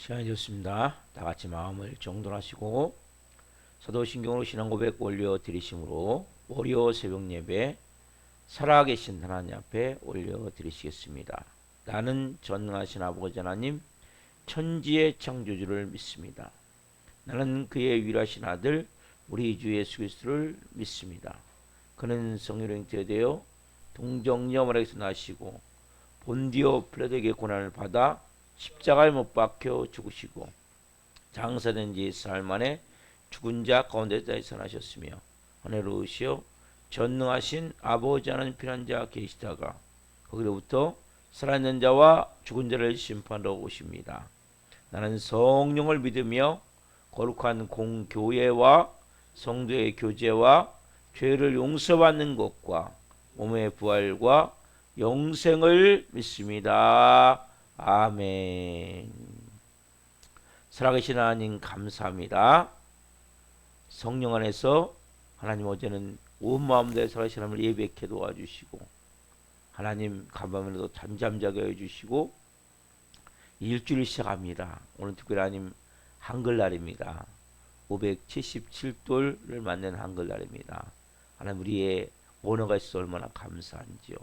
시간이 되었습니다. 다 같이 마음을 정돈하시고 사도신경으로 신앙 고백 올려 드리심으로 월요 새벽 예배 살아계신 하나님 앞에 올려 드리시겠습니다. 나는 전능하신 아버지 하나님 천지의 창조주를 믿습니다. 나는 그의 위일하신 아들 우리 주 예수 그리스도를 믿습니다. 그는 성령으로 잉태되어 동정녀 마리아에서 나시고 본디오 필라도에게 고난을 받아 십자가에 못 박혀 죽으시고 장사된 지 사흘 만에 죽은 자 가운데서 살아나셨으며 하늘로 오시어 전능하신 아버지 하나님 편한 자 계시다가 거기로부터 살아있는 자와 죽은 자를 심판하러 오십니다. 나는 성령을 믿으며 거룩한 공교회와 성도의 교제와 죄를 용서받는 것과 몸의 부활과 영생을 믿습니다. 아멘. 살아계신 하나님 감사합니다. 성령 안에서 하나님 어제는 온 마음 다해 살아계신 하나님을 예배케 도와주시고 하나님 간밤에도 잠잠 자게 해주시고 일주일 시작합니다. 오늘 특별히 하나님 한글날입니다. 577돌을 맞는 한글날입니다. 하나님 우리의 언어가 있어 얼마나 감사한지요.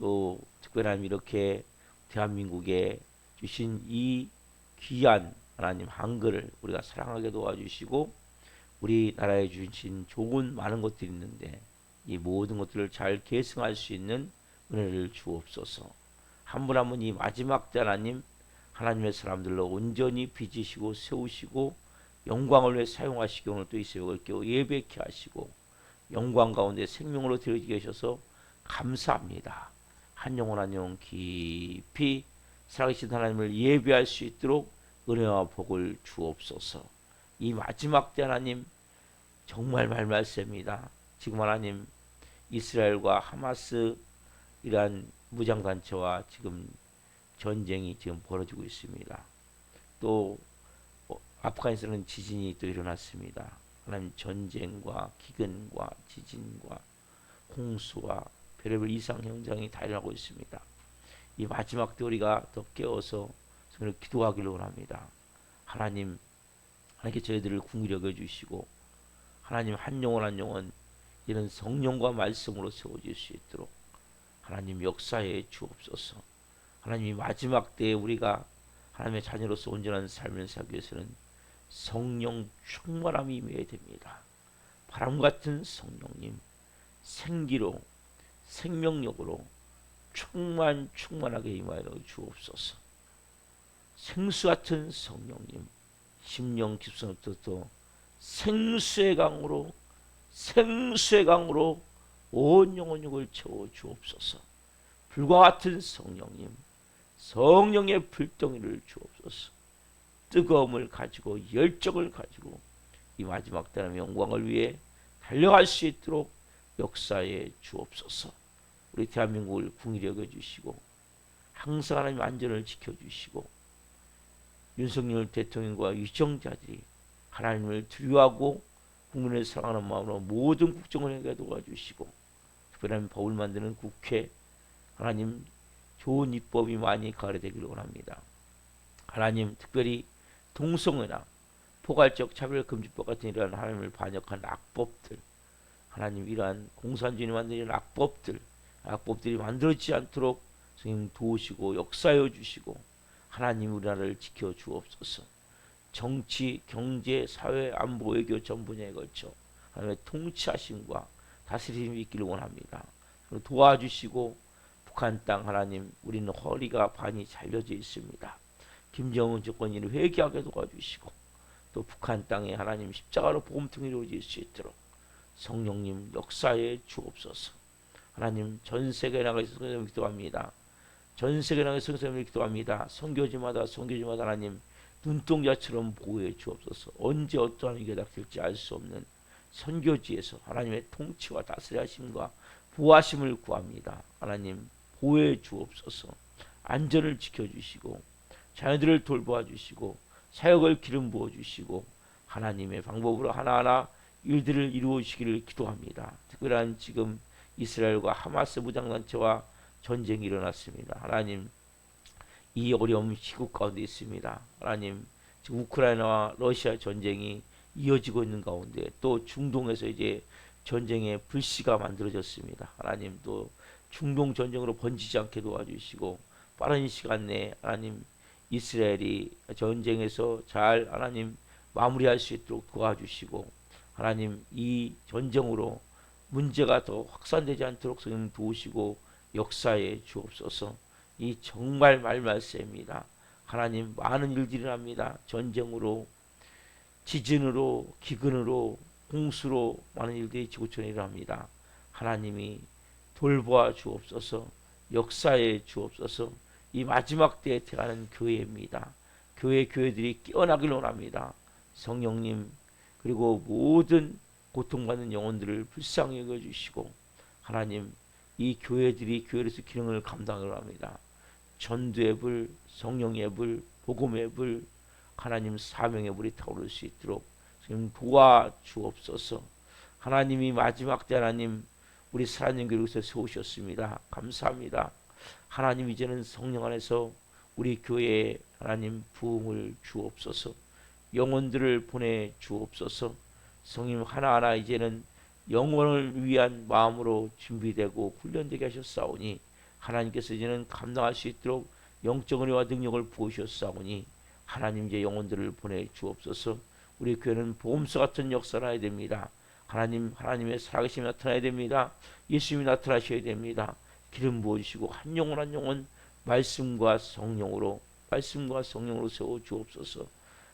또 특별히 하나님 이렇게 대한민국에 주신 이 귀한 하나님 한글을 우리가 사랑하게 도와주시고 우리나라에 주신 좋은 많은 것들이 있는데 이 모든 것들을 잘 계승할 수 있는 은혜를 주옵소서. 한 분 한 분 이 마지막 때 하나님의 사람들로 온전히 빚으시고 세우시고 영광을 위해 사용하시기 오늘 또 이 새벽을 깨워 예배케 하시고 영광 가운데 생명으로 들어지게 하셔서 감사합니다. 한 영혼 한 영혼 깊이 살아계신 하나님을 예배할 수 있도록 은혜와 복을 주옵소서. 이 마지막 때 하나님 정말 말씀입니다. 지금 하나님 이스라엘과 하마스 이란 무장단체와 지금 전쟁이 지금 벌어지고 있습니다. 또 아프가니스탄은 지진이 또 일어났습니다. 하나님 전쟁과 기근과 지진과 홍수와 별의별 이상 현상이 다 일어나고 있습니다. 이 마지막 때 우리가 더 깨어서 성령을 기도하기를 원합니다. 하나님께 저희들을 긍휼히 여겨주시고 하나님 한 영혼 한 영혼 이런 성령과 말씀으로 세워질 수 있도록 하나님 역사에 주옵소서. 하나님 마지막 때에 우리가 하나님의 자녀로서 온전한 삶을 살기 위해서는 성령 충만함이 임해야 됩니다. 바람 같은 성령님 생기로 생명력으로 충만하게 임하여 주옵소서. 생수 같은 성령님 심령 깊숙이부터 생수의 강으로 온 영혼육을 채워 주옵소서. 불과 같은 성령님 성령의 불덩이를 주옵소서. 뜨거움을 가지고 열정을 가지고 이 마지막 때의 영광을 위해 달려갈 수 있도록 역사에 주옵소서. 우리 대한민국을 긍휼히 여겨주시고 항상 하나님 안전을 지켜주시고 윤석열 대통령과 유정자들이 하나님을 두려워하고 국민을 사랑하는 마음으로 모든 국정을 해결 도와주시고 특별한 법을 만드는 국회 하나님 좋은 입법이 많이 가려되기를 원합니다. 하나님 특별히 동성애나 포괄적 차별금지법 같은 이러한 하나님을 반역한 악법들 하나님 이러한 공산주의를 만드는 악법들이 만들어지지 않도록 성령 도우시고 역사해 주시고 하나님 우리나라를 지켜 주옵소서. 정치, 경제, 사회, 안보, 외교 전 분야에 걸쳐 하나님의 통치하심과 다스림이 있기를 원합니다. 도와주시고 북한 땅 하나님 우리는 허리가 반이 잘려져 있습니다. 김정은 정권이 회개하게 도와주시고 또 북한 땅에 하나님 십자가로 복음통일이 이루어질 수 있도록 성령님 역사에 주옵소서. 하나님 전 세계에 나가서 성령을 기도합니다. 전 세계에 나가서 성령을 기도합니다. 선교지마다 하나님 눈동자처럼 보호해 주옵소서. 언제 어떠한 위기가 닥칠지 알 수 없는 선교지에서 하나님의 통치와 다스리심과 보호하심을 구합니다. 하나님 보호해 주옵소서. 안전을 지켜주시고 자녀들을 돌보아 주시고 사역을 기름 부어 주시고 하나님의 방법으로 하나하나 일들을 이루어 주시기를 기도합니다. 특별한 지금 이스라엘과 하마스 무장단체와 전쟁이 일어났습니다. 하나님 이 어려움 시국 가운데 있습니다. 하나님, 지금 우크라이나와 러시아 전쟁이 이어지고 있는 가운데 또 중동에서 이제 전쟁의 불씨가 만들어졌습니다. 하나님, 또 중동 전쟁으로 번지지 않게 도와주시고 빠른 시간 내에 하나님 이스라엘이 전쟁에서 잘 하나님 마무리할 수 있도록 도와주시고 하나님 이 전쟁으로 문제가 더 확산되지 않도록 성령 도우시고 역사에 주옵소서. 이 정말 말말세입니다. 하나님 많은 일들이 납니다. 전쟁으로 지진으로 기근으로 홍수로 많은 일들이 지구촌에 일어납니다. 하나님이 돌보아 주옵소서. 역사에 주옵소서. 이 마지막 때에 태어나는 교회입니다. 교회들이 깨어나길 원합니다. 성령님 그리고 모든 고통받는 영혼들을 불쌍히 여겨주시고 하나님 이 교회들이 교회로서 기능을 감당을 합니다. 전도의 불, 성령의 불, 복음의 불, 하나님 사명의 불이 타오를 수 있도록 지금 도와주옵소서. 하나님이 마지막 때 하나님 우리 살아있는 교회에서 세우셨습니다. 감사합니다. 하나님 이제는 성령 안에서 우리 교회에 하나님 부흥을 주옵소서. 영혼들을 보내 주옵소서. 성령 하나하나 이제는 영혼을 위한 마음으로 준비되고 훈련되게 하셨사오니 하나님께서 이제는 감당할 수 있도록 영적 은혜와 능력을 부으셨사오니 하나님 이제 영혼들을 보내 주옵소서. 우리 교회는 보험서 같은 역사를 해야 됩니다. 하나님의 살아계심이 나타나야 됩니다. 예수님이 나타나셔야 됩니다. 기름 부어주시고 한 영혼 한 영혼 말씀과 성령으로 세워 주옵소서.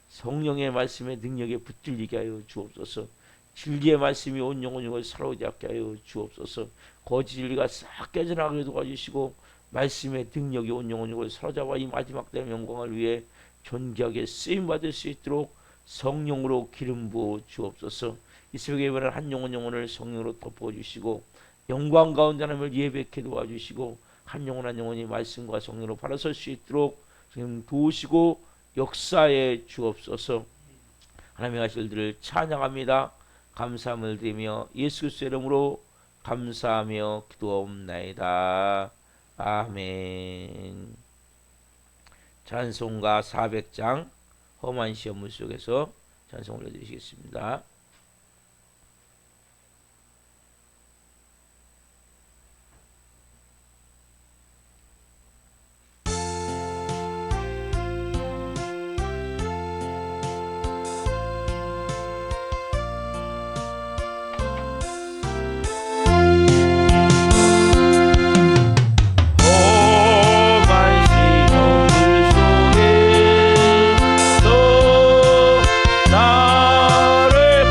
성령의 말씀의 능력에 붙들리게 하여 주옵소서. 진리의 말씀이 온 영혼을 사로잡게 하여 주옵소서. 거짓 진리가 싹 깨져나가게 도와주시고 말씀의 능력이 온 영혼을 사로잡아 이 마지막 때의 영광을 위해 존귀하게 쓰임받을 수 있도록 성령으로 기름 부어 주옵소서. 이 새벽에 예배는 한 영혼을 성령으로 덮어주시고 영광 가운데 하나님을 예배케 도와주시고 한 영혼이 말씀과 성령으로 바라설 수 있도록 성령 도우시고 역사에 주옵소서. 하나님의 하실 일들을 찬양합니다. 감사함을 드리며 예수 그리스도의 이름으로 감사하며 기도옵나이다. 아멘. 찬송가 400장 험한 시험물 속에서 찬송 올려드리시겠습니다. 나를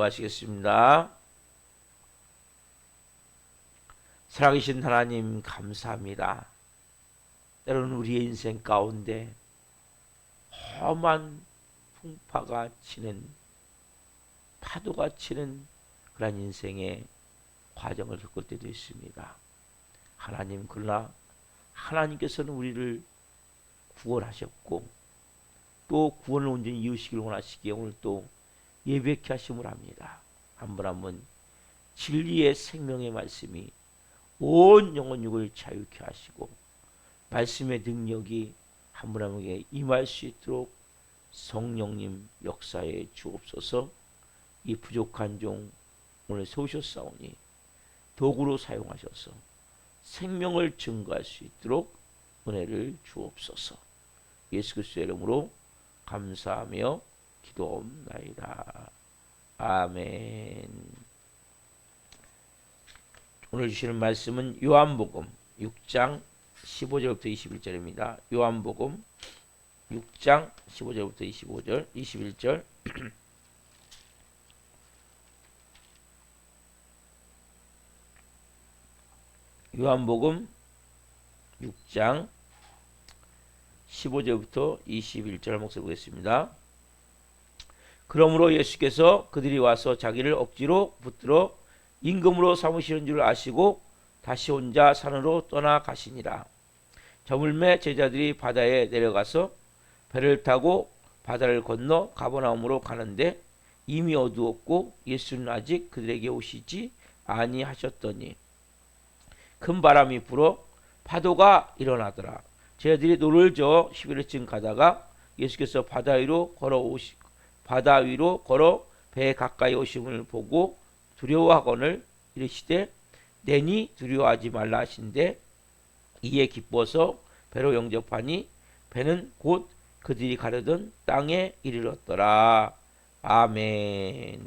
기도하시겠습니다. 살아계신 하나님 감사합니다. 때로는 우리의 인생 가운데 험한 풍파가 치는 파도가 치는 그런 인생의 과정을 겪을 때도 있습니다. 하나님, 그러나 하나님께서는 우리를 구원하셨고 또 구원을 온전히 이루시길 원하시기에 오늘 또 예배케 하심을 합니다. 한 분 한 분 진리의 생명의 말씀이 온 영혼 육을 자유케 하시고 말씀의 능력이 한 분 한 분에게 임할 수 있도록 성령님 역사에 주옵소서. 이 부족한 종 오늘 세우셨사오니 도구로 사용하셔서 생명을 증거할 수 있도록 은혜를 주옵소서. 예수 그리스도의 이름으로 감사하며 기도옵나이다. 아멘. 오늘 주시는 말씀은 요한복음 6장 15절부터 21절입니다. 요한복음 6장 15절부터 25절, 21절. 요한복음 6장 15절부터 21절 목소리 보겠습니다. 그러므로 예수께서 그들이 와서 자기를 억지로 붙들어 임금으로 삼으시는 줄 아시고 다시 혼자 산으로 떠나가시니라. 저물매 제자들이 바다에 내려가서 배를 타고 바다를 건너 가버나움으로 가는데 이미 어두웠고 예수는 아직 그들에게 오시지 아니하셨더니 큰 바람이 불어 파도가 일어나더라. 제자들이 노를 저어 11회쯤 가다가 예수께서 바다 위로 걸어 배에 가까이 오심을 보고 두려워하거늘 이르시되 내니 두려워하지 말라 하신대 이에 기뻐서 배로 영접하니 배는 곧 그들이 가려던 땅에 이르렀더라. 아멘.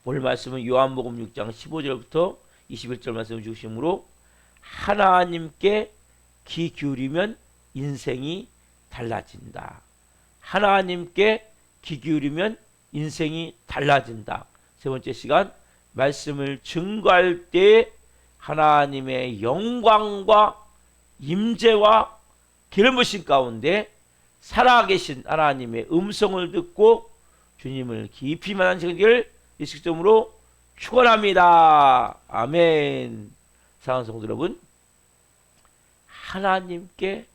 오늘 말씀은 요한복음 6장 15절부터 21절 말씀을 주심으로 하나님께 귀 기울이면 인생이 달라진다. 하나님께 귀 기울이면 인생이 달라진다. 세 번째 시간 말씀을 증거할 때 하나님의 영광과 임재와 기름 부으심 가운데 살아계신 하나님의 음성을 듣고 주님을 깊이 만난 시간을 예수 그리스도로 축원합니다. 아멘. 사랑하는 성도 여러분, 하나님께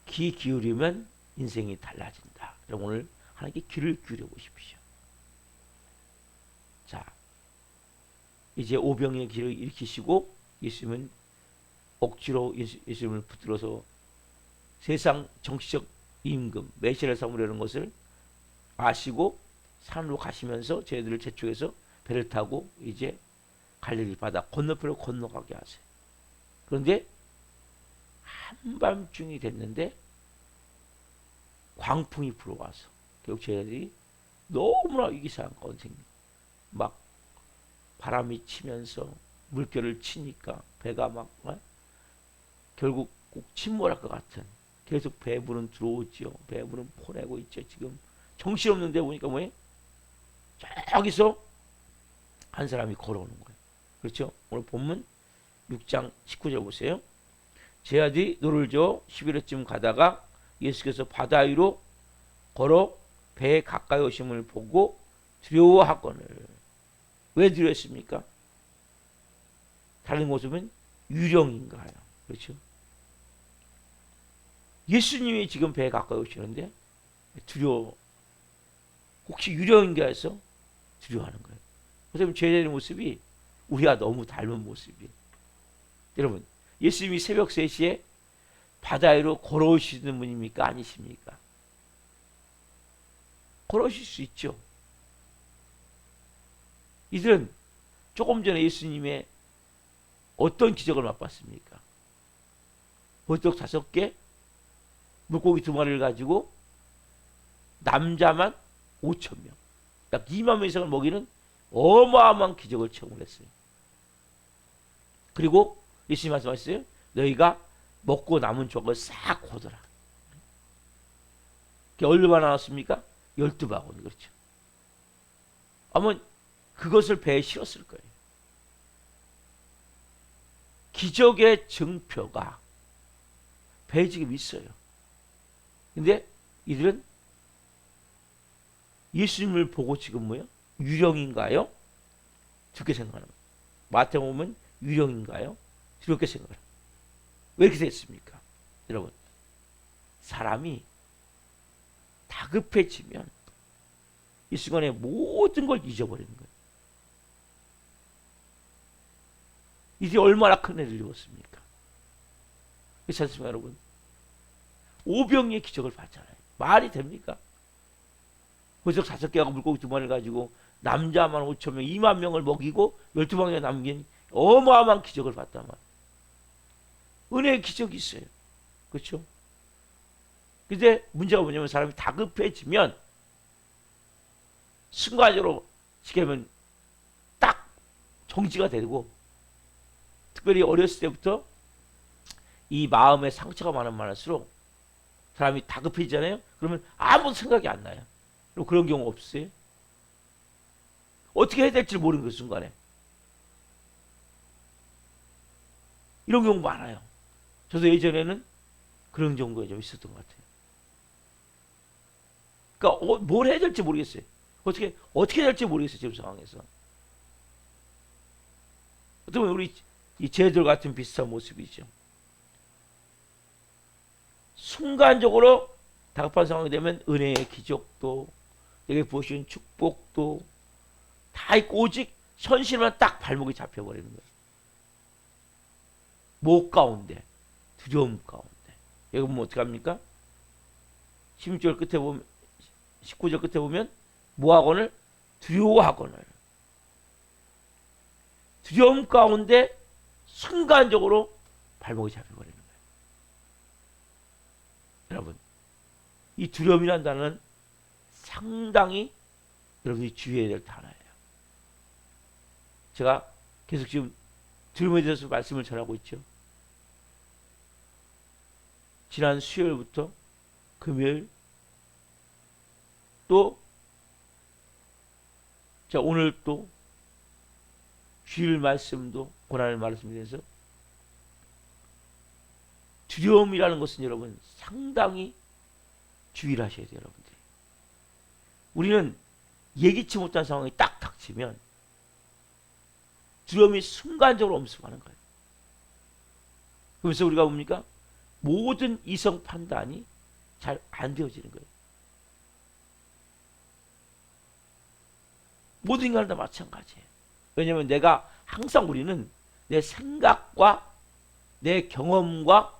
귀 기울이면 인생이 달라진다. 여러분 오늘 하나님께 귀를 기울여 보십시오. 자, 이제 오병의 길을 일으키시고 예수님은 억지로 예수님을 붙들어서 세상 정치적 임금 메시아를 삼으려는 것을 아시고 산으로 가시면서 저희들을 재촉해서 배를 타고 이제 갈릴리 바다 건너편으로 건너가게 하세요. 그런데 한밤중이 됐는데 광풍이 불어와서 결국 저희들이 너무나 위기상 가운데 생깁니다. 막 바람이 치면서 물결을 치니까 배가 막 결국 꼭 침몰할 것 같은 계속 배부는 들어오죠. 배부는 포내고 있죠. 지금 정신없는데 보니까 뭐예요? 저기서 한 사람이 걸어오는 거예요. 그렇죠? 오늘 본문 6장 19절 보세요. 제자들이 노를 저어 11회쯤 가다가 예수께서 바다 위로 걸어 배에 가까이 오심을 보고 두려워하거늘. 왜 두려웠습니까? 다른 곳은 유령인가요? 그렇죠? 예수님이 지금 배에 가까이 오시는데 두려워. 혹시 유령인가 해서 두려워하는 거예요. 그래서 제자의 모습이 우리가 너무 닮은 모습이에요. 여러분, 예수님이 새벽 3시에 바다 위로 걸어오시는 분입니까? 아니십니까? 걸어오실 수 있죠. 이들은 조금 전에 예수님의 어떤 기적을 맛봤습니까? 보석 5개, 물고기 2마리를 가지고 남자만 5,000명, 약 2만 명 이상을 먹이는 어마어마한 기적을 체험을 했어요. 그리고 예수님 말씀하셨어요. 너희가 먹고 남은 조각을 싹 거둬라. 그게 얼마나 나왔습니까? 12바구니. 그렇죠. 아마 그것을 배에 실었을 거예요. 기적의 증표가 배에 지금 있어요. 근데 이들은 예수님을 보고 지금 뭐요? 유령인가요? 그렇게 생각하는 거예요. 마태복음 보면 유령인가요? 그렇게 생각해요. 왜 이렇게 됐습니까? 여러분, 사람이 다급해지면 이 순간에 모든 걸 잊어버리는 거예요. 이들이 얼마나 큰 애를 입었습니까? 그렇지 않습니까, 여러분? 오병이의 기적을 봤잖아요. 말이 됩니까? 보석 5개하고 물고기 2마리를 가지고 남자만 5,000명, 2만 명을 먹이고 12방에 남긴 어마어마한 기적을 봤단 말이에요. 은혜의 기적이 있어요. 그렇죠? 근데 문제가 뭐냐면 사람이 다급해지면 순간적으로 쉽게 하면 딱 정지가 되고, 특별히 어렸을 때부터 이 마음에 상처가 많을수록 사람이 다급해지잖아요. 그러면 아무 생각이 안 나요. 그럼 그런 경우 없어요? 어떻게 해야 될지 모르는 그 순간에. 이런 경우 많아요. 저도 예전에는 그런 정도가 좀 있었던 것 같아요. 그러니까 뭘 해야 될지 모르겠어요. 어떻게 해야 될지 모르겠어요. 지금 상황에서. 어떻게 보면 우리 이 쟤들 같은 비슷한 모습이죠. 순간적으로 다급한 상황이 되면 은혜의 기적도, 내게 부어주신 축복도 다 있고 오직 현실만 딱 발목이 잡혀버리는 거예요. 목 가운데, 두려움 가운데. 여기 보면 어떻게 합니까? 16절 끝에 보면, 19절 끝에 보면 뭐하거늘? 두려워하거늘. 두려움 가운데 순간적으로 발목이 잡혀버리는 거예요. 여러분, 이 두려움이라는 단어는 상당히 여러분이 주의해야 될 단어예요. 제가 계속 지금 두려움에 대해서 말씀을 전하고 있죠. 지난 수요일부터 금요일, 또 자 오늘 또 주일 말씀도 고난의 말씀에 대해서 두려움이라는 것은 여러분 상당히 주의를 하셔야 돼요. 여러분들이. 우리는 예기치 못한 상황이 딱 닥치면 두려움이 순간적으로 엄습하는 거예요. 그래서 우리가 뭡니까? 모든 이성 판단이 잘 안 되어지는 거예요. 모든 인간은 다 마찬가지예요. 왜냐하면 내가 항상 우리는 내 생각과 내 경험과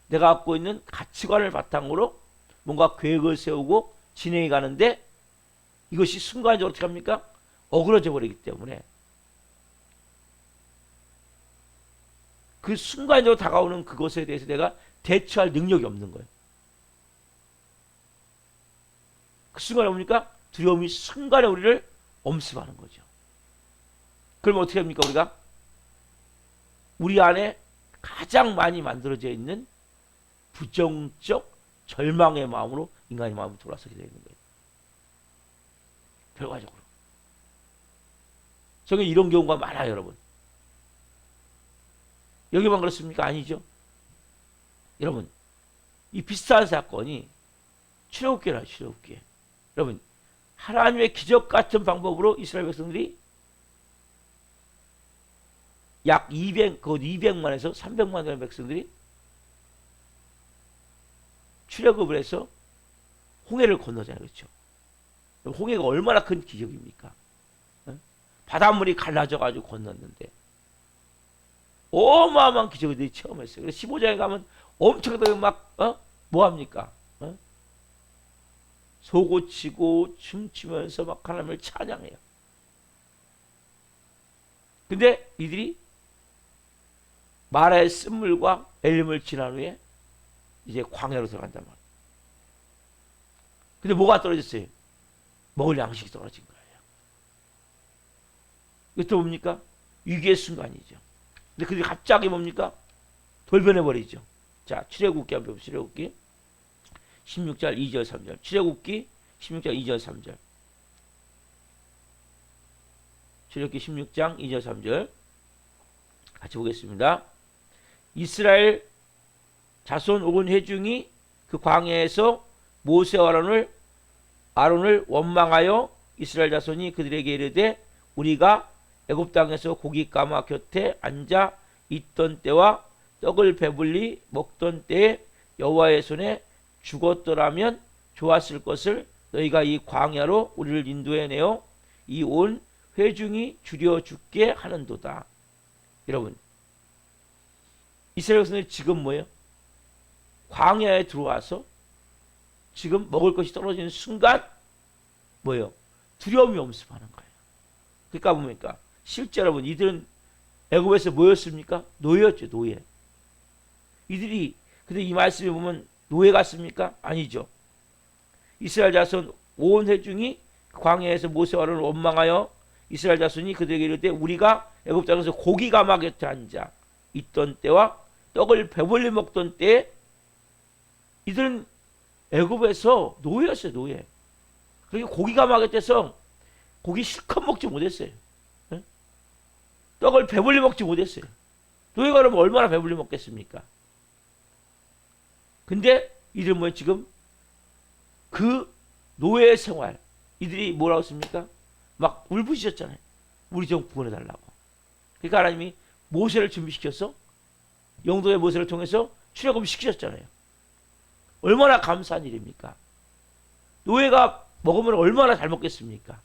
내가 갖고 있는 가치관을 바탕으로 뭔가 계획을 세우고 진행해 가는데 이것이 순간적으로 어떻게 합니까? 어그러져 버리기 때문에 그 순간적으로 다가오는 그것에 대해서 내가 대처할 능력이 없는 거예요. 그 순간에 뭡니까? 두려움이 순간에 우리를 엄습하는 거죠. 그러면 어떻게 합니까? 우리가 우리 안에 가장 많이 만들어져 있는 부정적 절망의 마음으로 인간의 마음이 돌아서게 되는 거예요. 결과적으로. 저게 이런 경우가 많아요, 여러분. 여기만 그렇습니까? 아니죠. 여러분, 이 비슷한 사건이 출애굽기라 출애굽기. 여러분, 하나님의 기적 같은 방법으로 이스라엘 백성들이 약 200만에서 300만 되는 백성들이 출애굽을 해서 홍해를 건너잖아요. 그렇죠? 홍해가 얼마나 큰 기적입니까? 바닷물이 갈라져가지고 건넜는데 어마어마한 기적들이 체험했어요. 그래서 15장에 가면 엄청나게 막 뭐합니까? 소고치고 춤추면서 막 하나님을 찬양해요. 근데 이들이 마라의 쓴물과 엘림을 지난 후에 이제 광야로 들어간단 말이에요. 근데 뭐가 떨어졌어요? 먹을 양식이 떨어진 거예요. 이것도 뭡니까? 위기의 순간이죠. 근데 그들이 갑자기 뭡니까? 돌변해버리죠. 자, 출애굽기 한번 봅시다. 출애굽기 16절 2절 3절. 출애굽기 16절 2절 3절. 출애굽기 16장 2절 3절 같이 보겠습니다. 이스라엘 자손 온 회중이 그 광야에서 모세와 아론을 원망하여 이스라엘 자손이 그들에게 이르되 우리가 애굽 땅에서 고기 가마 곁에 앉아 있던 때와 떡을 배불리 먹던 때에 여호와의 손에 죽었더라면 좋았을 것을 너희가 이 광야로 우리를 인도해 내어 이 온 회중이 줄여 죽게 하는도다. 여러분, 이스라엘 백성들이 지금 뭐예요? 광야에 들어와서 지금 먹을 것이 떨어지는 순간 뭐예요? 두려움이 엄습하는 거예요. 그러니까 뭡니까? 실제 여러분, 이들은 애굽에서 뭐였습니까? 노예였죠, 노예. 이들이 근데 이 말씀에 보면 노예 같습니까? 아니죠. 이스라엘 자손 온 회중이 광야에서 모세와 아론을 원망하여 이스라엘 자손이 그들에게 이르되 우리가 애굽 땅에서 고기 가마 곁에 앉아 있던 때와 떡을 배불리 먹던 때에 이들은 애굽에서 노예였어요, 노예. 그리고 고기 가마 곁에서 고기 실컷 먹지 못했어요. 네? 떡을 배불리 먹지 못했어요. 노예가 그러면 얼마나 배불리 먹겠습니까? 근데 이들 뭐 지금 그 노예 생활 이들이 뭐라고 했습니까? 막 울부짖었잖아요. 우리 좀 구원해달라고. 그러니까 하나님이 모세를 준비시켜서 영도의 모세를 통해서 출애굽을 시키셨잖아요. 얼마나 감사한 일입니까? 노예가 먹으면 얼마나 잘 먹겠습니까?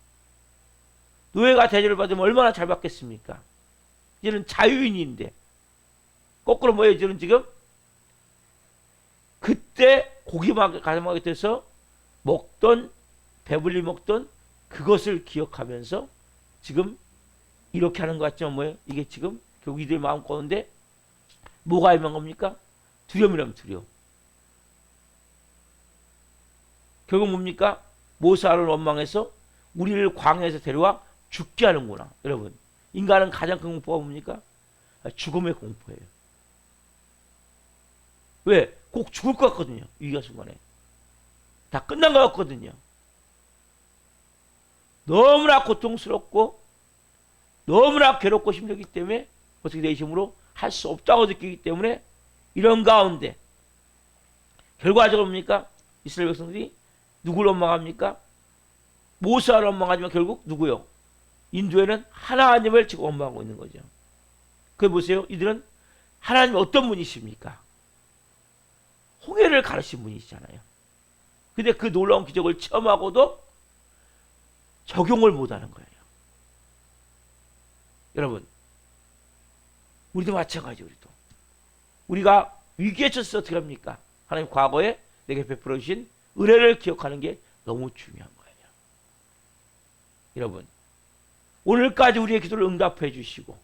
노예가 대접을 받으면 얼마나 잘 받겠습니까? 이제는 자유인인데 거꾸로 뭐예요? 이제는 지금 그때 고기만 가져가게 돼서 먹던 배불리 먹던 그것을 기억하면서 지금 이렇게 하는 것 같지만 뭐예요? 이게 지금 결국 이들 마음 가운데 뭐가 임한 겁니까? 두려움이라면 두려움. 결국 뭡니까? 모세를 원망해서 우리를 광야에서 데려와 죽게 하는구나. 여러분, 인간은 가장 큰 공포가 뭡니까? 죽음의 공포예요. 왜? 꼭 죽을 것 같거든요. 위기가 순간에. 다 끝난 것 같거든요. 너무나 고통스럽고 너무나 괴롭고 힘들기 때문에 어떻게 내 힘으로 할 수 없다고 느끼기 때문에 이런 가운데 결과적으로 뭡니까? 이스라엘 백성들이 누구를 원망합니까? 모세를 원망하지만 결국 누구요? 인도에는 하나님을 지금 원망하고 있는 거죠. 그래 보세요. 이들은 하나님이 어떤 분이십니까? 홍해를 가르친 분이시잖아요. 근데 그 놀라운 기적을 체험하고도 적용을 못하는 거예요. 여러분, 우리도 마찬가지. 우리가 위기에 처해서 어떻게 합니까? 하나님 과거에 내게 베풀어 주신 은혜를 기억하는 게 너무 중요한 거예요. 여러분, 오늘까지 우리의 기도를 응답해 주시고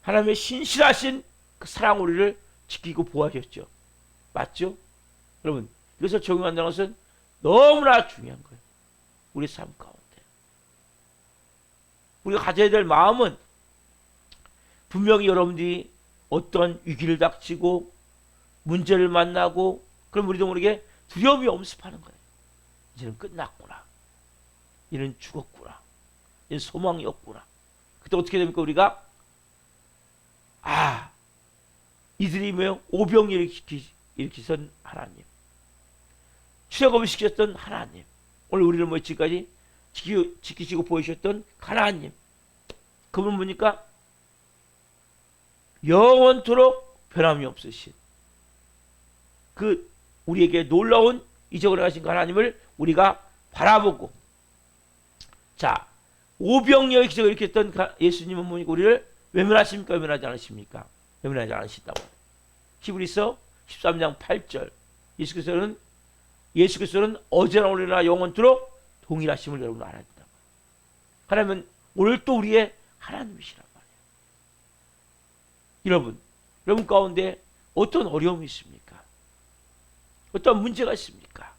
하나님의 신실하신 그 사랑 우리를 지키고 보호하셨죠. 맞죠? 여러분, 이것을 적용한다는 것은 너무나 중요한 거예요. 우리 삶 가운데. 우리가 가져야 될 마음은 분명히 여러분들이 어떤 위기를 닥치고 문제를 만나고 그럼 우리도 모르게 두려움이 엄습하는 거예요. 이제는 끝났구나. 이는 죽었구나. 이는 소망이 없구나. 그때 어떻게 됩니까? 우리가 이들이 뭐요? 오병이를 일으키신 하나님, 출애굽을 시켰던 하나님, 오늘 우리를 뭐 지금까지 지키시고 보이셨던 하나님, 그분 보니까 영원토록 변함이 없으신 그 우리에게 놀라운 이적을 하신 그 하나님을 우리가 바라보고, 자, 오병이어의 기적을 일으켰던 예수님은 뭐니까 우리를 외면하십니까? 외면하지 않으십니까? 외면하지 않으신다고. 히브리서 13장 8절. 예수께서는 어제나 오늘이나 영원토록 동일하심을 여러분 알아야 된다. 하나님은 오늘 또 우리의 하나님이시란 말이에요. 여러분 가운데 어떤 어려움이 있습니까? 어떤 문제가 있습니까?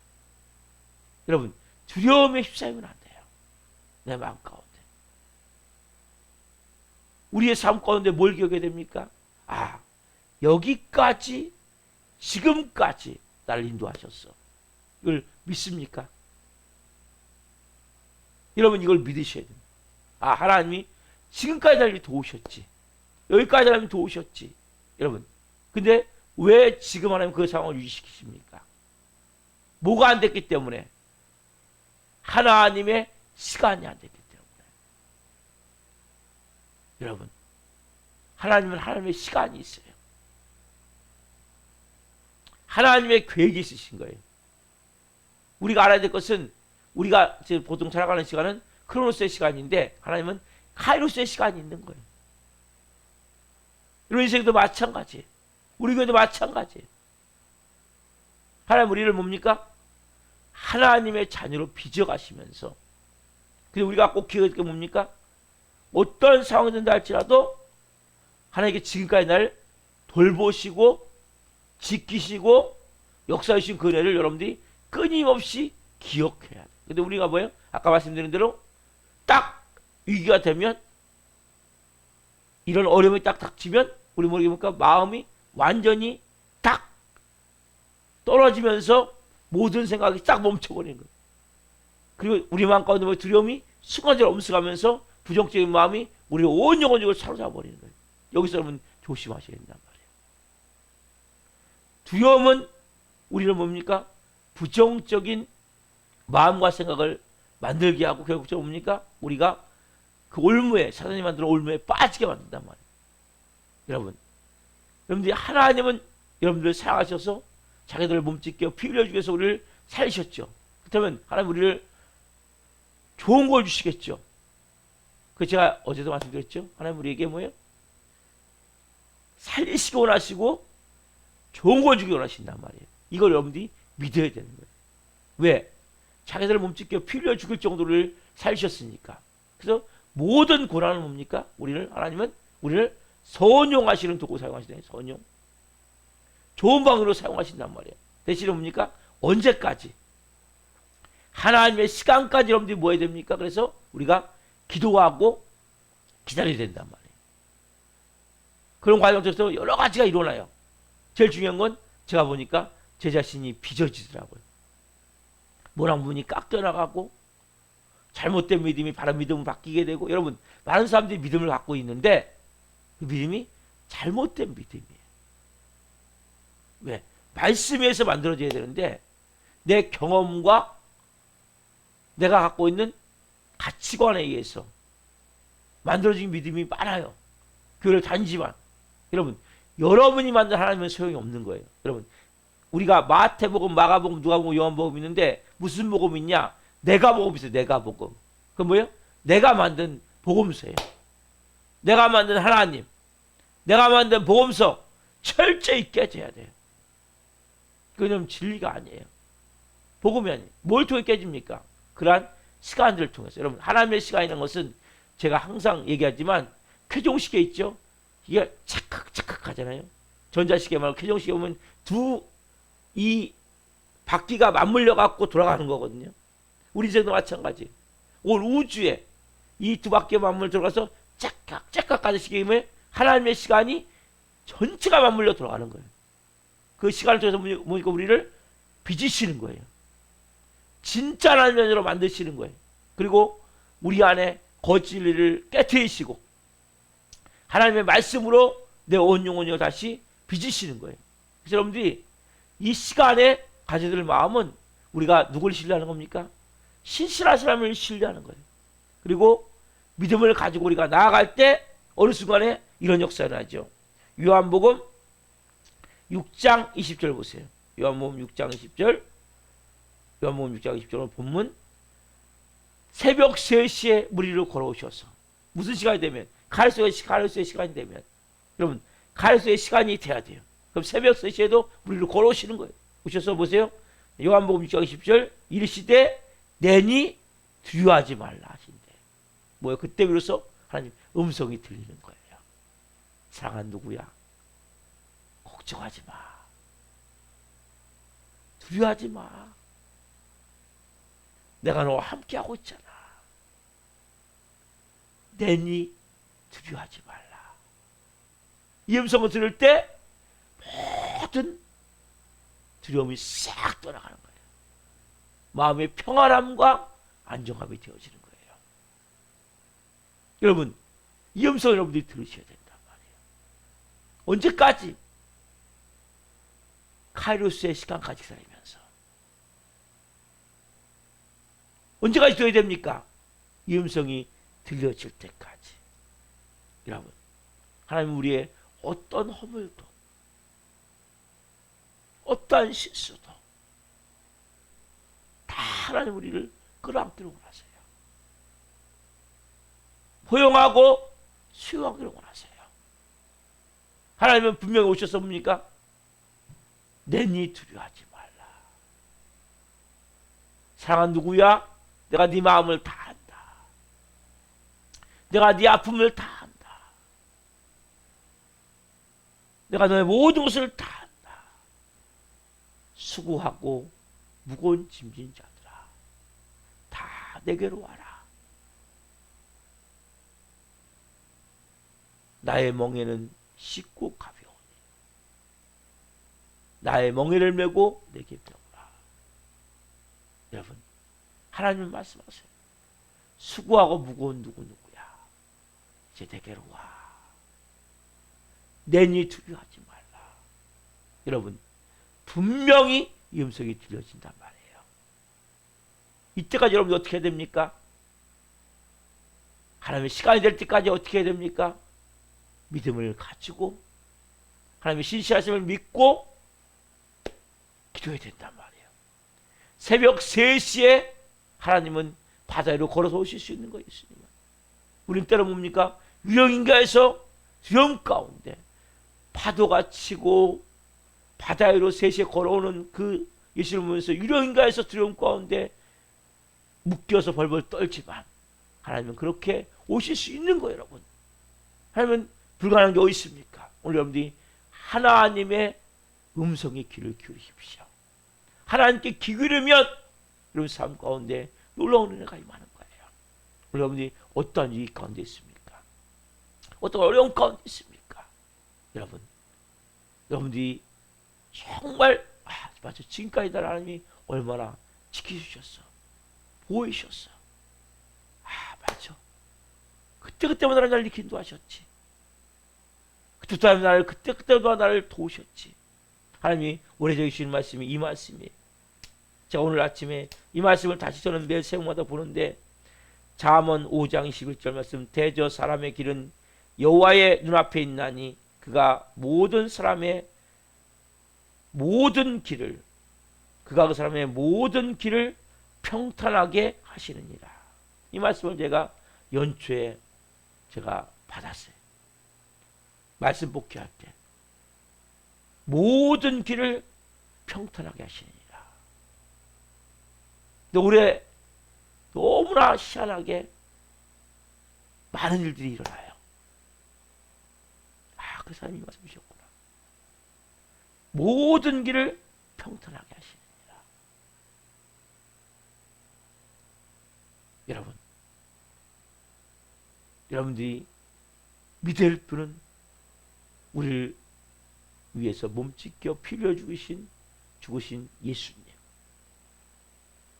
여러분, 두려움에 휩싸이면 안 돼요. 내 마음 가운데. 우리의 삶 가운데 뭘 기억해야 됩니까? 여기까지, 지금까지 나를 인도하셨어. 이걸 믿습니까? 여러분, 이걸 믿으셔야 됩니다. 아, 하나님이 지금까지 나를 도우셨지. 여기까지 하나님 도우셨지. 여러분, 근데 왜 지금 하나님 그 상황을 유지시키십니까? 뭐가 안 됐기 때문에? 하나님의 시간이 안 됐기 때문에. 여러분, 하나님은 하나님의 시간이 있어요. 하나님의 계획이 있으신 거예요. 우리가 알아야 될 것은, 우리가 지금 보통 살아가는 시간은 크로노스의 시간인데 하나님은 카이로스의 시간이 있는 거예요. 이런 인생도 마찬가지. 우리 교회도 마찬가지. 하나님 우리를 뭡니까? 하나님의 자녀로 빚어가시면서, 근데 우리가 꼭 기억할 게 뭡니까? 어떤 상황이 된다 할지라도 하나님께 지금까지 날 돌보시고 지키시고 역사해 주신 그 은혜를 여러분들이 끊임없이 기억해야 돼. 근데 우리가 뭐예요? 아까 말씀드린 대로 딱 위기가 되면, 이런 어려움이 딱 닥치면 우리 모르게 보니까 마음이 완전히 딱 떨어지면서 모든 생각이 딱 멈춰버리는 거예요. 그리고 우리 마음 가운데 두려움이 순간적으로 엄습하면서 부정적인 마음이 우리의 온 영혼을 사로잡아버리는 거예요. 여기서 여러분 조심하셔야 된단 말이에요. 두려움은 우리를 뭡니까? 부정적인 마음과 생각을 만들게 하고 결국적으로 뭡니까? 우리가 그 올무에, 사단이 만들어 올무에 빠지게 만든단 말이에요. 여러분들이 하나님은 여러분들을 사랑하셔서 자기들을 몸짓게 피 흘려주기 위해서 우리를 살리셨죠. 그렇다면 하나님 우리를 좋은 걸 주시겠죠. 그 제가 어제도 말씀드렸죠. 하나님 우리에게 뭐예요? 살리시기 원하시고 좋은 걸 주기 원하신단 말이에요. 이걸 여러분들이 믿어야 되는 거예요. 왜? 자기들을 몸짓게 피 흘려 죽일 정도를 살리셨으니까. 그래서 모든 고난은 뭡니까? 하나님은 우리를 선용하시는 도구 사용하시잖아요. 선용. 좋은 방으로 사용하신단 말이에요. 대신에 뭡니까? 언제까지? 하나님의 시간까지 여러분들이 뭐 해야 됩니까? 그래서 우리가 기도하고 기다려야 된단 말이에요. 그런 과정 속에서 여러 가지가 일어나요. 제일 중요한 건 제가 보니까 제 자신이 빚어지더라고요. 모랑 문이 깎여나가고 잘못된 믿음이 바른 믿음으로 바뀌게 되고, 여러분 많은 사람들이 믿음을 갖고 있는데 그 믿음이 잘못된 믿음이에요. 왜? 말씀에서 만들어져야 되는데 내 경험과 내가 갖고 있는 가치관에 의해서 만들어진 믿음이 많아요. 교회를 다니지만 여러분, 여러분이 만든 하나님은 소용이 없는 거예요. 여러분, 우리가 마태복음, 마가복음, 누가복음, 요한복음 있는데 무슨 복음 있냐? 내가 복음 있어요. 내가 복음. 그건 뭐예요? 내가 만든 복음서예요. 내가 만든 하나님, 내가 만든 복음서 철저히 깨져야 돼요. 그건 진리가 아니에요. 복음이 아니에요. 뭘 통해 깨집니까? 그러한 시간들을 통해서. 여러분, 하나님의 시간이라는 것은 제가 항상 얘기하지만 쾌종시계 있죠? 이게 착각착각 하잖아요. 전자시계 말고 쾌종시계 보면 이 바퀴가 맞물려 갖고 돌아가는 거거든요. 우리 인생도 마찬가지. 올 우주에 이 두 바퀴가 맞물려 들어가서 짝깍짝깍 가는 시계임에 하나님의 시간이 전체가 맞물려 돌아가는 거예요. 그 시간을 통해서 보니까 우리를 빚으시는 거예요. 진짜 하나님의 자녀로 만드시는 거예요. 그리고 우리 안에 거짓 진리를 깨트리시고 하나님의 말씀으로 내 온 영혼을 다시 빚으시는 거예요. 그래서 여러분들이 이 시간에 가져야 될 마음은 우리가 누굴 신뢰하는 겁니까? 신실한 사람을 신뢰하는 거예요. 그리고 믿음을 가지고 우리가 나아갈 때 어느 순간에 이런 역사가 나죠. 요한복음 6장 20절 보세요. 요한복음 6장 20절. 요한복음 6장 20절 본문. 새벽 3시에 무리로 걸어오셔서, 무슨 시간이 되면? 가르소의 시간이 되면, 여러분 가르소의 시간이 돼야 돼요. 그럼 새벽 3시에도 무리로 걸어오시는 거예요. 오셔서 보세요. 요한복음 6장 20절. 이르시되 내니 두려워하지 말라 하신대. 뭐예요? 그때 비로소 하나님 음성이 들리는 거예요. 사랑한 누구야? 걱정하지 마. 두려워하지 마. 내가 너와 함께하고 있잖아. 내니 두려워하지 말라. 이 음성을 들을 때 모든 두려움이 싹 떠나가는 거예요. 마음의 평안함과 안정감이 되어지는 거예요. 여러분, 이 음성 여러분들이 들으셔야 된단 말이에요. 언제까지? 카이로스의 시간까지 기다리면서. 언제까지 들어야 됩니까? 이 음성이 들려질 때까지. 여러분, 하나님 우리의 어떤 허물도, 어떠한 실수도 다 하나님 우리를 끌어안기를 원하세요. 포용하고 수용하기를 원하세요. 하나님은 분명히 오셔서 뭡니까? 내니 두려워하지 말라. 사랑한 누구야? 내가 네 마음을 다 안다. 내가 네 아픔을 다 안다. 내가 너의 모든 것을 다 안다. 수고하고 무거운 짐진 자들아, 다 내게로 와라. 나의 멍에는 쉽고 가벼우니 나의 멍에를 메고 내게 배우라. 여러분, 하나님 말씀하세요. 수고하고 무거운 누구야? 이제 내게로 와. 내니 두려워하지 말라. 여러분, 분명히 이 음성이 들려진단 말이에요. 이때까지 여러분이 어떻게 해야 됩니까? 하나님의 시간이 될 때까지 어떻게 해야 됩니까? 믿음을 가지고 하나님의 신실하심을 믿고 기도해야 된단 말이에요. 새벽 3시에 하나님은 바다 위로 걸어서 오실 수 있는 거예요. 예수님은. 우린 때로 뭡니까? 유령인가에서 두려움 가운데 파도가 치고 바다 위로 3시에 걸어오는 그 예수님을 보면서 유령인가에서 두려움 가운데 묶여서 벌벌 떨지만 하나님은 그렇게 오실 수 있는 거예요. 여러분, 하나님은 불가능한 게 어디 있습니까? 오늘 여러분들이 하나님의 음성에 귀를 기울이십시오. 하나님께 귀 기울이면 여러분 삶 가운데 놀라운 은혜가 임하는 거예요. 오늘 여러분들이 어떠한 일 가운데 있습니까? 어떤 어려운 가운데 있습니까? 여러분들이 정말 맞아, 지금까지 하나님이 얼마나 지키주셨어, 보호해 주셨어. 맞아, 그때마다 나를 인도하셨지. 그때마다 나를 그때마다 나를 도우셨지. 하나님이 오래전에 주신 말씀이 이 말씀이에요. 제가 오늘 아침에 이 말씀을 다시 저는 매일 새벽마다 보는데, 잠언 5장 21절 말씀, 대저 사람의 길은 여호와의 눈앞에 있나니 그가 모든 사람의 모든 길을, 그가 그 사람의 모든 길을 평탄하게 하시느니라. 이 말씀을 제가 연초에 제가 받았어요. 말씀 복귀할 때 모든 길을 평탄하게 하시느니라. 근데 올해 너무나 희한하게 많은 일들이 일어나요. 그 사람이 말씀이셨구나. 모든 길을 평탄하게 하시느니라. 여러분들이 믿을 분은 우리를 위해서 몸짓겨 피려 죽으신 예수님,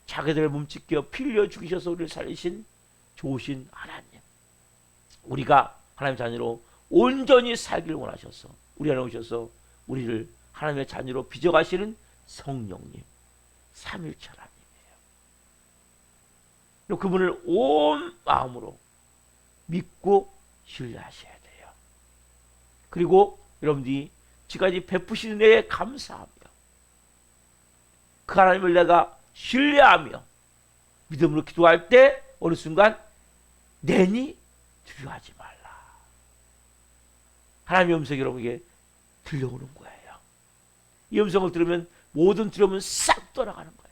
자기들을 몸짓겨 피려 죽이셔서 우리를 살리신 좋으신 하나님, 우리가 하나님의 자녀로 온전히 살기를 원하셔서 우리 안에 오셔서 우리를 하나님의 자녀로 빚어가시는 성령님, 삼일체 하나님이에요. 그분을 온 마음으로 믿고 신뢰하셔야 돼요. 그리고 여러분들이 지금까지 베푸시는 데에 감사하며 그 하나님을 내가 신뢰하며 믿음으로 기도할 때 어느 순간 내니 두려워하지 말라. 하나님의 음성이 여러분에게 들려오는 거예요. 이 음성을 들으면 모든 두려움은 싹 떠나가는 거예요.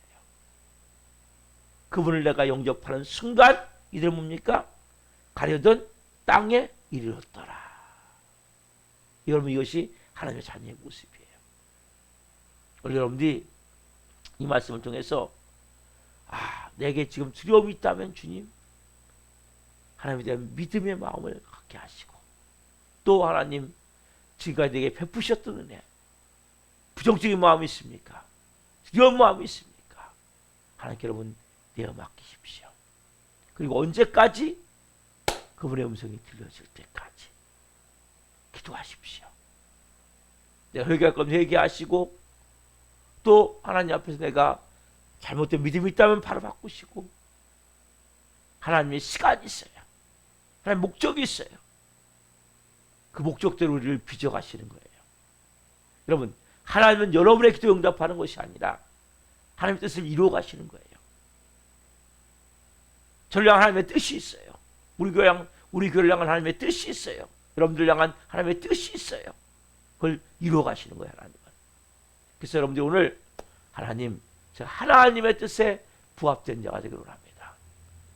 그분을 내가 영접하는 순간 이들은 뭡니까? 가려던 땅에 이르렀더라. 여러분, 이것이 하나님의 자녀의 모습이에요. 오늘 여러분들이 이 말씀을 통해서 내게 지금 두려움이 있다면 주님, 하나님에 대한 믿음의 마음을 갖게 하시고, 또 하나님 지금까지 내게 베푸셨던 은혜, 부정적인 마음이 있습니까? 두려운 마음이 있습니까? 하나님께 여러분 내어 맡기십시오. 그리고 언제까지? 그 그분의 음성이 들려질 때까지 기도하십시오. 내가 회개할 건 회개하시고, 또 하나님 앞에서 내가 잘못된 믿음이 있다면 바로 바꾸시고, 하나님의 시간이 있어요. 하나님의 목적이 있어요. 그 목적대로 우리를 빚어가시는 거예요. 여러분, 하나님은 여러분의 기도 응답하는 것이 아니라 하나님의 뜻을 이루어 가시는 거예요. 저를 향한 하나님의 뜻이 있어요. 우리 교회를 향한 하나님의 뜻이 있어요. 여러분들 향한 하나님의 뜻이 있어요. 그걸 이루어 가시는 거예요, 하나님은. 그래서 여러분들 오늘 하나님, 저 하나님의 뜻에 부합된 자가 되기를 원합니다.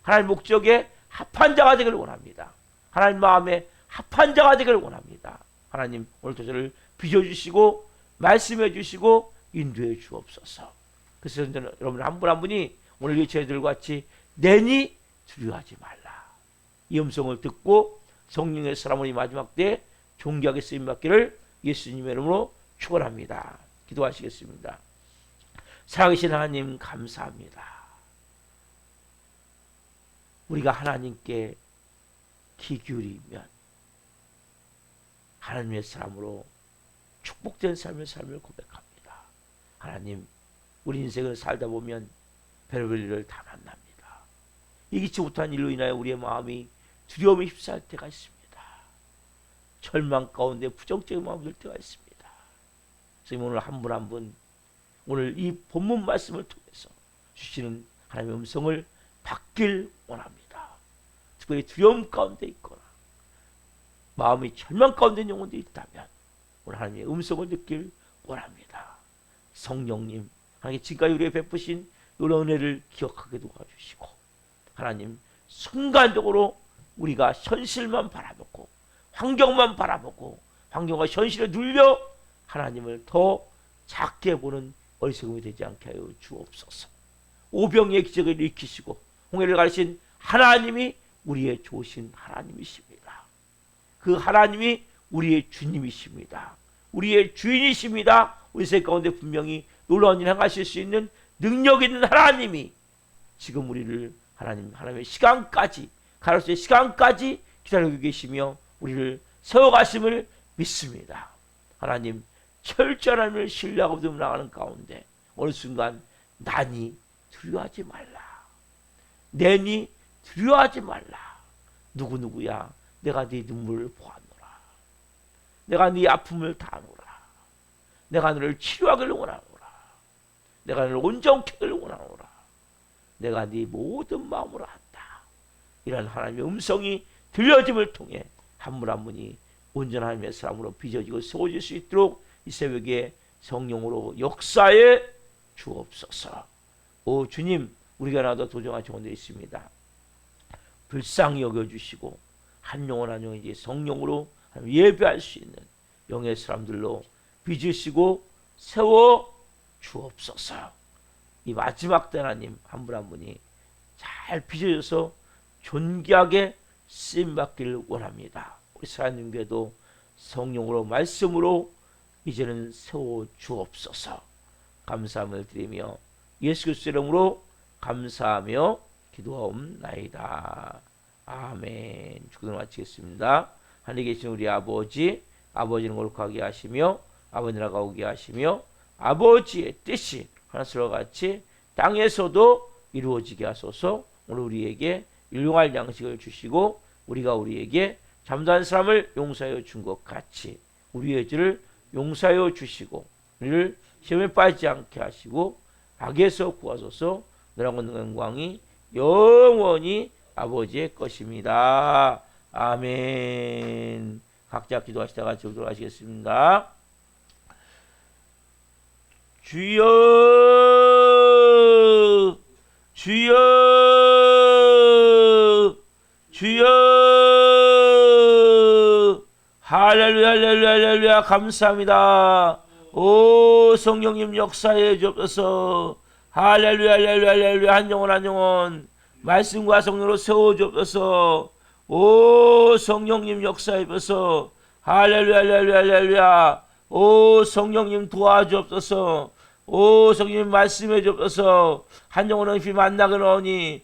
하나님 목적에 합한 자가 되기를 원합니다. 하나님 마음에 합한 자가 되기를 원합니다. 하나님 오늘도 저를 빚어주시고 말씀해 주시고 인도해 주옵소서. 그래서 여러분 한 분 한 분이 오늘 이 저희들과 같이 내니 두려워하지 말라, 이 음성을 듣고 성령의 사람을 이 마지막 때에 존귀하게 쓰임받기를 예수님의 이름으로 축원합니다. 기도하시겠습니다. 살아계신 하나님 감사합니다. 우리가 하나님께 귀 기울이면 하나님의 사람으로 축복된 삶을 고백합니다. 하나님, 우리 인생을 살다 보면 별별 일을 다 만납니다. 예기치 못한 일로 인하여 우리의 마음이 두려움에 휩싸일 때가 있습니다. 절망 가운데 부정적인 마음이 들 때가 있습니다. 그래서 오늘 한 분 한 분, 오늘 이 본문 말씀을 통해서 주시는 하나님의 음성을 받길 원합니다. 특별히 두려움 가운데 있거나 마음이 절망 가운데 있는 영혼들이 있다면 오늘 하나님의 음성을 듣길 원합니다. 성령님, 하나님 지금까지 우리에게 베푸신 이런 은혜를 기억하게 도와주시고, 하나님 순간적으로 우리가 현실만 바라보고 환경만 바라보고 환경과 현실에 눌려 하나님을 더 작게 보는 어리석음이 되지 않게 하여 주옵소서. 오병이의 기적을 일으키시고 홍해를 가르신 하나님이 우리의 좋으신 하나님이십니다. 그 하나님이 우리의 주님이십니다. 우리의 주인이십니다. 우리 세 가운데 분명히 놀라운 일 행하실 수 있는 능력 있는 하나님이 지금 우리를 하나님의 시간까지, 가로수의 시간까지 기다리고 계시며 우리를 세워가심을 믿습니다. 하나님, 철저한 하나님을 신뢰하고 믿음으로 나가는 가운데 어느 순간 나니 두려워하지 말라, 내니 두려워하지 말라. 누구야, 내가 네 눈물을 보았노라, 내가 네 아픔을 다 아노라, 내가 너를 치료하기를 원하노라, 내가 너를 온전케 하기를 원하노라, 내가 네 모든 마음으로 한다. 이런 하나님의 음성이 들려짐을 통해 한 분 한 분이 온전한 하나님의 사람으로 빚어지고 세워질 수 있도록 이 새벽에 성령으로 역사해 주옵소서. 오 주님, 우리가 나도 도정한 정원들이 있습니다. 불쌍히 여겨주시고 한 영혼 한 영혼 이제 성령으로 예배할 수 있는 영의 사람들로 빚으시고 세워 주옵소서. 이 마지막 때 하나님 한 분 한 분이 잘 빚어져서 존귀하게 쓰임받기를 원합니다. 우리 사랑님께도 성령으로 말씀으로 이제는 세워 주옵소서. 감사함을 드리며 예수 그리스도의 이름으로 감사하며 기도하옵나이다. 아멘. 축도를 마치겠습니다. 하늘에 계신 우리 아버지, 아버지는 거룩하게 하시며 아버지 나라가 오게 하시며 아버지의 뜻이 하늘과 같이 땅에서도 이루어지게 하소서. 오늘 우리에게 일용할 양식을 주시고 우리가 우리에게 잠자는 사람을 용서하여 준 것 같이 우리의 죄를 용서하여 주시고 우리를 시험에 빠지지 않게 하시고 악에서 구하소서. 너라고 있는 영광이 영원히 아버지의 것입니다. 아멘. 각자 기도하시다가 지도록 하시겠습니다. 주여 주여 주여 할렐루야 할렐루야 할렐루야. 감사합니다. 오 성령님 역사해 주옵소서. 할렐루야 할렐루야 할렐루야. 한 영혼 한 영혼 말씀과 성령으로 세워 주옵소서. 오 성령님 역사해 주옵소서. 할렐루야 할렐루야 할렐루야. 오 성령님 도와주옵소서. 오 성령님 말씀해 주옵소서. 한 영혼은 피 만나게 넣으니